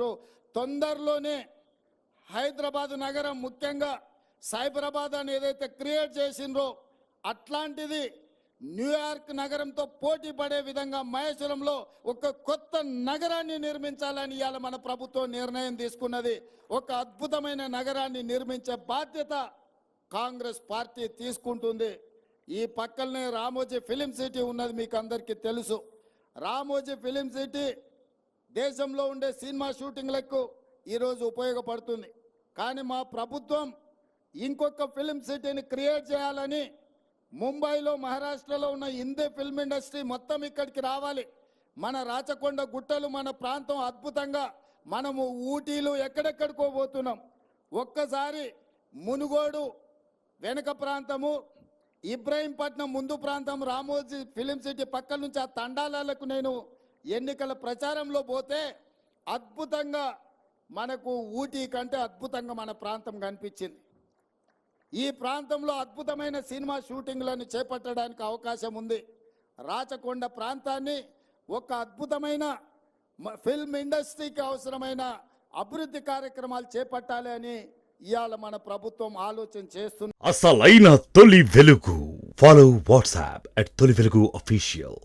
చేస్తున్నారు. తొందరలోనే హైదరాబాద్ నగరం ముఖ్యంగా సైబరాబాద్ అని ఏదైతే క్రియేట్ చేసిండ్రో అట్లాంటిది న్యూయార్క్ నగరంతో పోటీ పడే విధంగా మహేశ్వరంలో ఒక కొత్త నగరాన్ని నిర్మించాలని ఇవాళ మన ప్రభుత్వం నిర్ణయం తీసుకున్నది. ఒక అద్భుతమైన నగరాన్ని నిర్మించే బాధ్యత కాంగ్రెస్ పార్టీ తీసుకుంటుంది. ఈ పక్కనే రామోజీ ఫిలిం సిటీ ఉన్నది, మీకు అందరికీ తెలుసు. రామోజీ ఫిలిం సిటీ దేశంలో ఉండే సినిమా షూటింగ్లకు ఈరోజు ఉపయోగపడుతుంది. కానీ మా ప్రభుత్వం ఇంకొక ఫిలిం సిటీని క్రియేట్ చేయాలని ముంబైలో మహారాష్ట్రలో ఉన్న హిందీ ఫిల్మ్ ఇండస్ట్రీ మొత్తం ఇక్కడికి రావాలి. మన రాచకొండ గుట్టలు మన ప్రాంతం అద్భుతంగా, మనము ఊటీలు ఎక్కడెక్కడికో పోతున్నాం. ఒక్కసారి మునుగోడు వెనుక ప్రాంతము, ఇబ్రాహీంపట్నం ముందు ప్రాంతం, రామోజీ ఫిలిం సిటీ పక్కల నుంచి ఆ తండాలకు నేను ఎన్నికల ప్రచారంలో పోతే అద్భుతంగా మనకు ఊటీ కంటే అద్భుతంగా మన ప్రాంతం కనిపించింది. ఈ ప్రాంతంలో అద్భుతమైన సినిమా షూటింగ్లను చేపట్టడానికి అవకాశం ఉంది. రాచకొండ ప్రాంతాన్ని ఒక అద్భుతమైన ఫిల్మ్ ఇండస్ట్రీకి అవసరమైన అభివృద్ధి కార్యక్రమాలు చేపట్టాలి అని ఇవాళ మన ప్రభుత్వం ఆలోచన చేస్తుంది. అసలైన తొలి వెలుగు. ఫాలో వాట్సాప్ @తొలి వెలుగు అఫీషియల్.